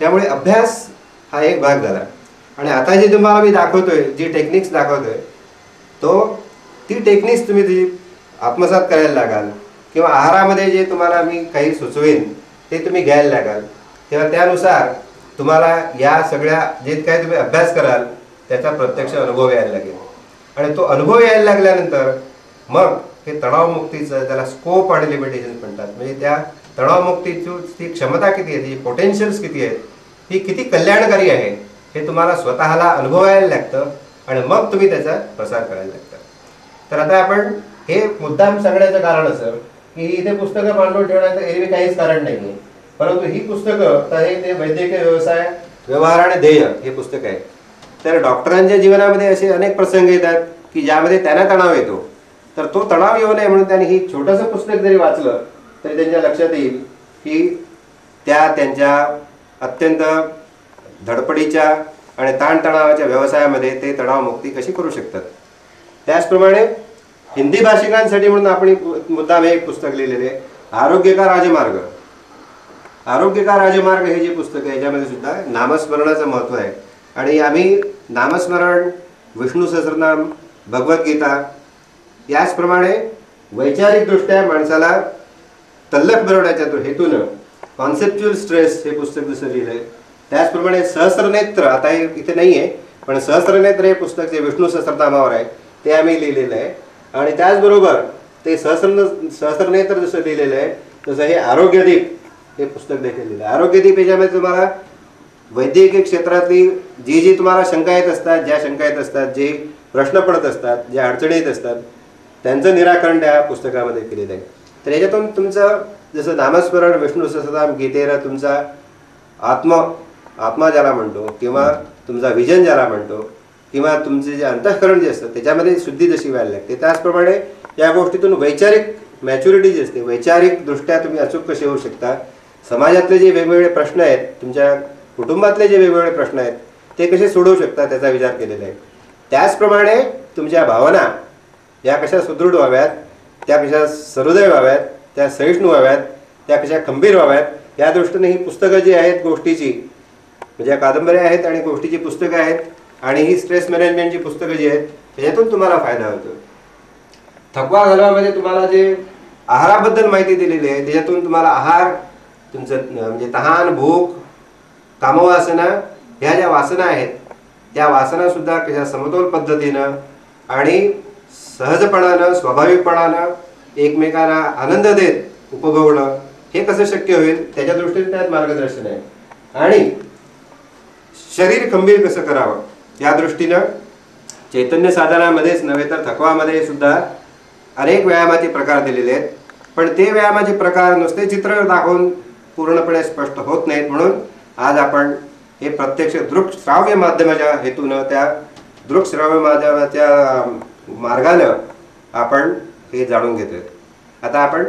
त्यामुळे अभ्यास हा एक भाग झाला. आणि आता जे तुम्हाला मी दाखवतोय, जी टेक्निक्स दाखवतोय, ती टेक्निक्स तुम्ही ती आत्मसात करायला लागाल, किंवा आहारामध्ये जे तुम्हाला मी काही सुचवेन ते तुम्ही घ्यायला लागाल. तेव्हा त्यानुसार तुम्हाला या सगळ्या जे काही तुम्ही अभ्यास कराल त्याचा प्रत्यक्ष अनुभव यायला लागेल. आणि तो अनुभव यायला लागल्यानंतर मग हे तणावमुक्तीचं, त्याला स्कोप आणि लिमिटेशन म्हणतात, म्हणजे त्या तणावमुक्तीची ती क्षमता किती आहे, ती पोटेन्शियल्स किती आहेत, ती किती कल्याणकारी आहे, हे तुम्हाला स्वतःला अनुभवायला लागतं आणि मग तुम्ही त्याचा प्रसार करायला लागता. तर आता आपण हे मुद्दाम सांगण्याचं कारण असं की इथे पुस्तकं मांडून ठेवण्याचं एरवी काहीच कारण नाही आहे. परंतु ही पुस्तकं तर हे ते वैद्यकीय व्यवसाय, व्यवहार आणि ध्येय हे पुस्तक आहे. तर डॉक्टरांच्या जीवनामध्ये असे अनेक प्रसंग येतात की ज्यामध्ये त्यांना तणाव येतो. तर तो तणाव येऊ नये म्हणून त्यांनी ही छोटंसं पुस्तक जरी वाचलं तरी त्यांच्या लक्षात येईल की त्यांच्या अत्यंत धडपडीच्या आणि ताणतणावाच्या व्यवसायामध्ये ते तणावमुक्ती कशी करू शकतात. त्याचप्रमाणे हिंदी भाषिकांसाठी म्हणून आपण मुद्दाम एक पुस्तक लिहिलेले, आरोग्य का राजमार्ग. आरोग्य का राजमार्ग हे जे पुस्तक आहे याच्यामध्ये सुद्धा नामस्मरणाचं महत्त्व आहे. आणि आम्ही नामस्मरण, विष्णू सहस्रनाम, भगवद्गीता, याचप्रमाणे वैचारिकदृष्ट्या माणसाला तल्लख बनवण्याच्या हेतूनं कॉन्सेप्च्युअल स्ट्रेस हे पुस्तक जसं लिहिलं आहे. त्याचप्रमाणे सहस्रनेत्र, आता हे इथे नाही आहे, पण सहस्रनेत्र हे पुस्तक जे विष्णू सहस्रनामावर आहे ते आम्ही लिहिलेलं आहे. आणि त्याचबरोबर ते सहस्रनेत्र जसं लिहिलेलं आहे तसं हे आरोग्यदीप हे पुस्तक देखील लिहिलं आहे. आरोग्यदीप याच्यामध्ये तुम्हाला वैद्यकीय क्षेत्रातली जी तुम्हाला शंका येत असतात, ज्या शंका येत असतात, जे प्रश्न पडत असतात, ज्या अडचणी येत असतात, त्यांचं निराकरण त्या पुस्तकामध्ये केलेलं आहे. तर याच्यातून तुमचं जसं नामस्मरण, विष्णू सहस्रनाम, गीतेला तुमचा आत्मा ज्याला म्हणतो, किंवा तुमचा विजन ज्याला म्हणतो, किंवा तुमचे जे अंतःकरण जे असतं त्याच्यामध्ये शुद्धी जशी व्हायला लागते, त्याचप्रमाणे या गोष्टीतून वैचारिक मॅच्युरिटी जी असते, वैचारिकदृष्ट्या तुम्ही अचूक कसे होऊ शकता, समाजातले जे वेगवेगळे प्रश्न आहेत, तुमच्या कुटुंबातले जे वेगवेगळे प्रश्न आहेत ते कसे सोडवू शकता त्याचा विचार केलेला आहे. त्याचप्रमाणे तुमच्या भावना या कशा सुदृढ व्हाव्यात, त्या कशा सहृदय व्हाव्यात, त्या सहिष्णू व्हाव्यात, त्या कशा खंबीर व्हाव्यात, या दृष्टीने ही पुस्तकं जी आहेत गोष्टीची, म्हणजे कादंबऱ्या आहेत आणि गोष्टीची पुस्तकं आहेत, आणि ही स्ट्रेस मॅनेजमेंटची पुस्तकं जी आहेत त्याच्यातून तुम्हाला फायदा होतो. थकवा घालवामध्ये तुम्हाला जे आहाराबद्दल माहिती दिलेली आहे त्याच्यातून तुम्हाला आहार, तुमचं म्हणजे तहान, भूक, कामवासना, ह्या ज्या वासना आहेत त्या वासनासुद्धा कशा समतोल पद्धतीनं आणि सहजपणानं, स्वाभाविकपणानं एकमेकांना आनंद देत उपभोगणं हे कसं शक्य होईल त्याच्या दृष्टीने त्यात मार्गदर्शन आहे. आणि शरीर खंबीर कसं करावं या दृष्टीनं चैतन्य साधनामध्येच नव्हे तर थकवामध्ये सुद्धा अनेक व्यायामाचे प्रकार दिलेले आहेत. पण ते व्यायामाचे प्रकार नुसते चित्र दाखवून पूर्णपणे स्पष्ट होत नाहीत, म्हणून आज आपण हे प्रत्यक्ष दृक्श्राव्य माध्यमाच्या हेतूनं, त्या दृक्श्राव्य माध्यमाच्या मार्गानं आपण हे जाणून घेतोय. आता आपण